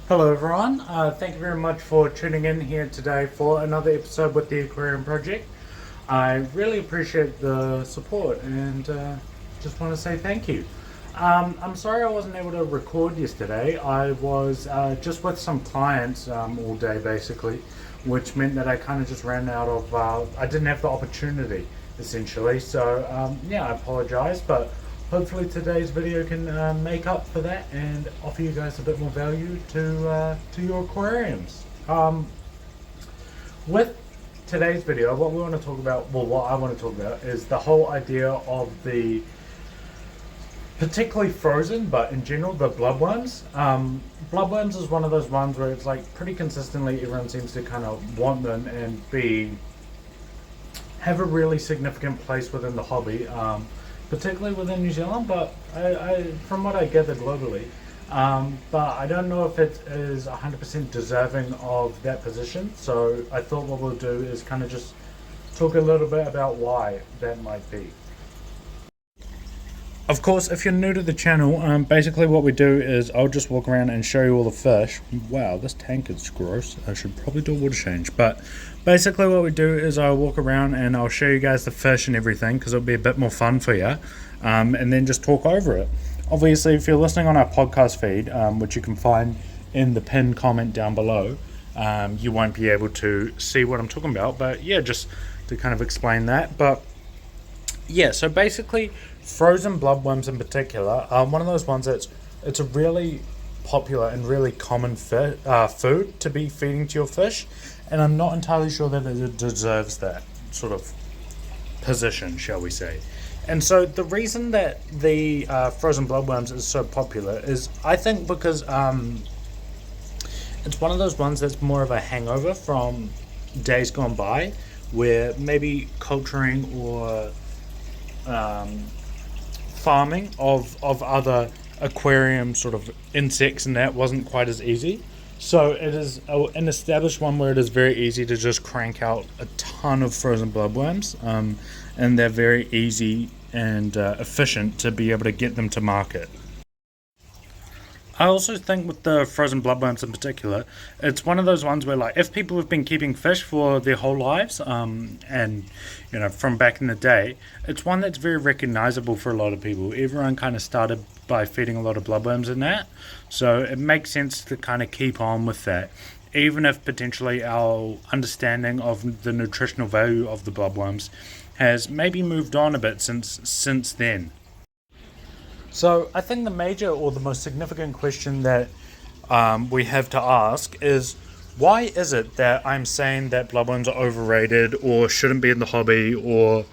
Hello everyone, thank you very much for tuning in here today for another episode with the Aquarium Project. I really appreciate the support and just want to say thank you. I'm sorry I wasn't able to record yesterday. I was just with some clients all day basically, which meant that I kind of just ran out of, I didn't have the opportunity essentially. So yeah, I apologize, but hopefully today's video can make up for that and offer you guys a bit more value to your aquariums. With today's video, what we want to talk about, well, what I want to talk about is the whole idea of the particularly frozen, but in general, the bloodworms. Bloodworms is one of those ones where it's like pretty consistently everyone seems to kind of want them and have a really significant place within the hobby, particularly within New Zealand, but from what I gather globally. But I don't know if it is 100% deserving of that position, so I thought what we'll do is kind of just talk a little bit about why that might be. Of course, if you're new to the channel, basically what we do is I'll just walk around and show you all the fish. Wow, this tank is gross. I should probably do a water change. But basically what we do is I'll walk around and I'll show you guys the fish and everything because it'll be a bit more fun for you. And then just talk over it. Obviously, if you're listening on our podcast feed, which you can find in the pinned comment down below, you won't be able to see what I'm talking about. But yeah, just to kind of explain that. But yeah, so basically frozen bloodworms in particular are one of those ones that's it's a really popular and really common food to be feeding to your fish, and I'm not entirely sure that it deserves that sort of position, shall we say. And so the reason that the frozen bloodworms is so popular is I think because it's one of those ones that's more of a hangover from days gone by where maybe culturing or farming of other aquarium sort of insects and that wasn't quite as easy. So it is an established one where it is very easy to just crank out a ton of frozen bloodworms, and they're very easy and efficient to be able to get them to market. I also think with the frozen bloodworms in particular, it's one of those ones where, like, if people have been keeping fish for their whole lives, and you know, from back in the day, it's one that's very recognizable for a lot of people. Everyone kind of started by feeding a lot of bloodworms in that, so it makes sense to kind of keep on with that, even if potentially our understanding of the nutritional value of the bloodworms has maybe moved on a bit since then. So I think the major or the most significant question that we have to ask is, why is it that I'm saying that bloodworms are overrated or shouldn't be in the hobby or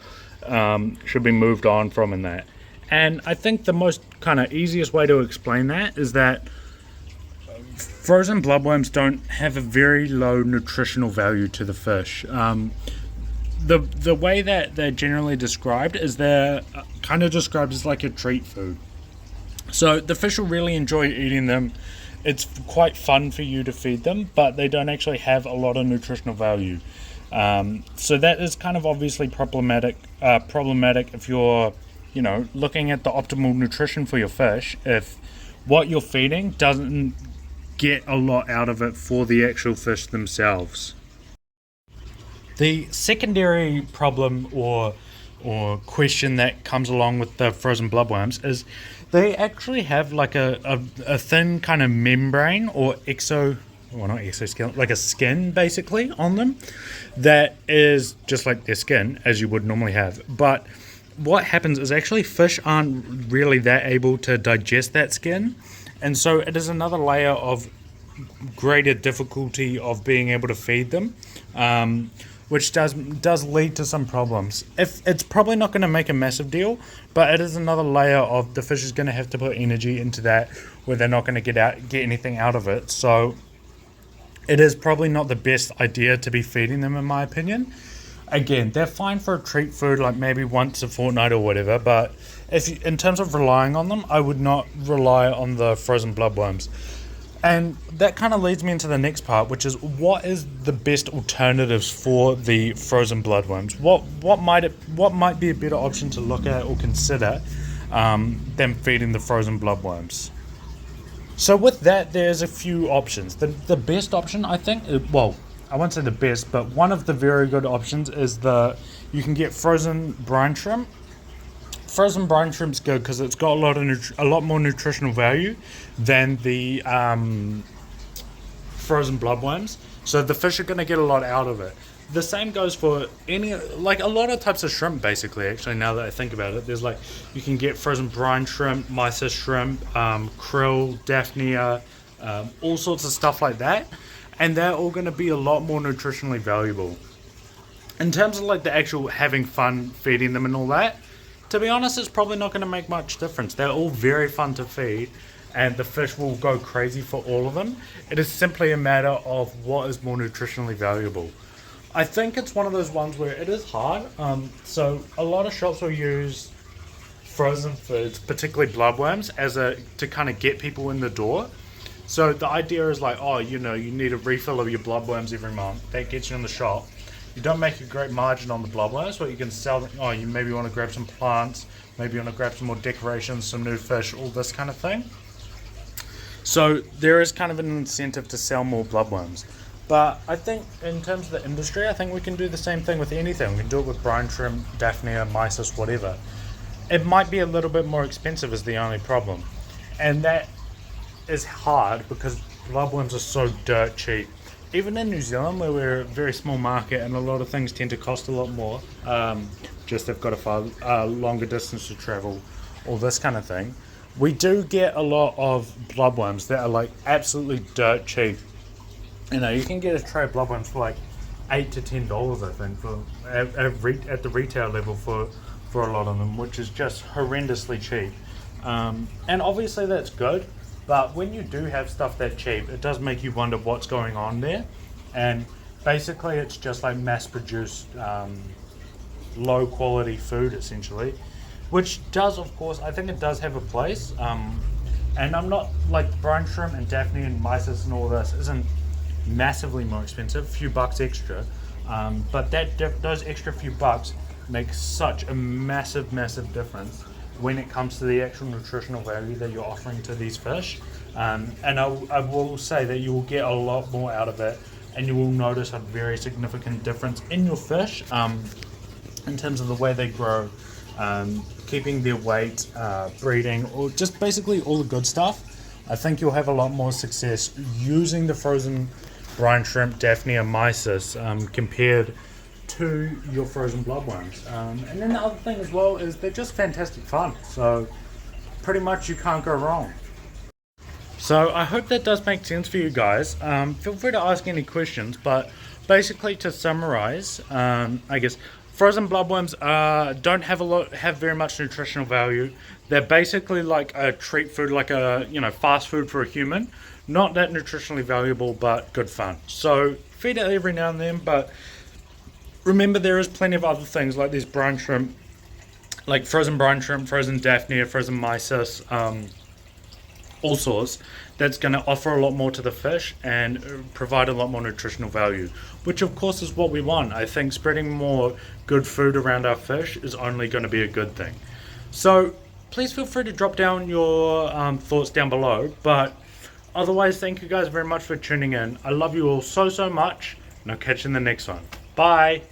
should be moved on from in that? And I think the most kind of easiest way to explain that is that frozen bloodworms don't have a very low nutritional value to the fish. The way that they're generally described is they're kind of described as like a treat food. So the fish will really enjoy eating them. It's quite fun for you to feed them, but they don't actually have a lot of nutritional value. So that is kind of obviously problematic if you're, you know, looking at the optimal nutrition for your fish. If what you're feeding doesn't get a lot out of it for the actual fish themselves. The secondary problem or question that comes along with the frozen bloodworms is they actually have like a thin kind of membrane or not exoskeleton, like a skin basically on them that is just like their skin as you would normally have. But what happens is actually fish aren't really that able to digest that skin, and so it is another layer of greater difficulty of being able to feed them, which does lead to some problems. If it's probably not going to make a massive deal, but it is another layer of the fish is going to have to put energy into that where they're not going to get anything out of it. So it is probably not the best idea to be feeding them, in my opinion. Again, they're fine for a treat food, like maybe once a fortnight or whatever, but in terms of relying on them, I would not rely on the frozen bloodworms. And that kind of leads me into the next part, which is what is the best alternatives for the frozen bloodworms? What might be a better option to look at or consider than feeding the frozen bloodworms? So with that, there's a few options. The best option, I think, well, I won't say the best, but one of the very good options is you can get frozen brine shrimp. Frozen brine shrimp's good because it's got a lot more nutritional value than the frozen bloodworms. So the fish are going to get a lot out of it. The same goes for like a lot of types of shrimp, basically. Actually, now that I think about it, there's like you can get frozen brine shrimp, mysis shrimp, krill, daphnia, all sorts of stuff like that, and they're all going to be a lot more nutritionally valuable. In terms of like the actual having fun feeding them and all that, to be honest, it's probably not going to make much difference. They're all very fun to feed, and the fish will go crazy for all of them. It is simply a matter of what is more nutritionally valuable. I think it's one of those ones where it is hard. So a lot of shops will use frozen foods, particularly bloodworms, to kind of get people in the door. So the idea is like, oh, you need a refill of your bloodworms every month. That gets you in the shop. You don't make a great margin on the bloodworms, but you can sell them. Oh, you maybe want to grab some plants, maybe you want to grab some more decorations, some new fish, all this kind of thing. So there is kind of an incentive to sell more bloodworms. But I think in terms of the industry, I think we can do the same thing with anything. We can do it with brine shrimp, daphnia, mysis, whatever. It might be a little bit more expensive is the only problem. And that is hard because bloodworms are so dirt cheap. Even in New Zealand, where we're a very small market and a lot of things tend to cost a lot more, just they've got a far longer distance to travel, all this kind of thing, we do get a lot of bloodworms that are like absolutely dirt cheap. You can get a tray of bloodworms for like $8 to $10, I think, at the retail level for a lot of them, which is just horrendously cheap. And obviously that's good, but when you do have stuff that cheap, it does make you wonder what's going on there. And basically, it's just like mass-produced, low-quality food, essentially, which does, of course, I think it does have a place. And I'm not like brine shrimp and daphne and mysis and all this isn't massively more expensive, a few bucks extra, but those extra few bucks make such a massive difference when it comes to the actual nutritional value that you're offering to these fish. And I will say that you will get a lot more out of it, and you will notice a very significant difference in your fish in terms of the way they grow, keeping their weight, breeding, or just basically all the good stuff. I think you'll have a lot more success using the frozen brine shrimp, daphnia, mysis compared to your frozen bloodworms. And then the other thing as well is they're just fantastic fun. So pretty much you can't go wrong. So I hope that does make sense for you guys. Feel free to ask any questions, but basically to summarize, I guess frozen bloodworms don't have very much nutritional value. They're basically like a treat food, like a fast food for a human. Not that nutritionally valuable, but good fun. So feed it every now and then, but remember there is plenty of other things like these brine shrimp, like frozen brine shrimp, frozen daphnia, frozen mysis, all sorts, that's going to offer a lot more to the fish and provide a lot more nutritional value, which of course is what we want. I think spreading more good food around our fish is only going to be a good thing. So please feel free to drop down your thoughts down below, but otherwise, thank you guys very much for tuning in. I love you all so much, and I'll catch you in the next one. Bye!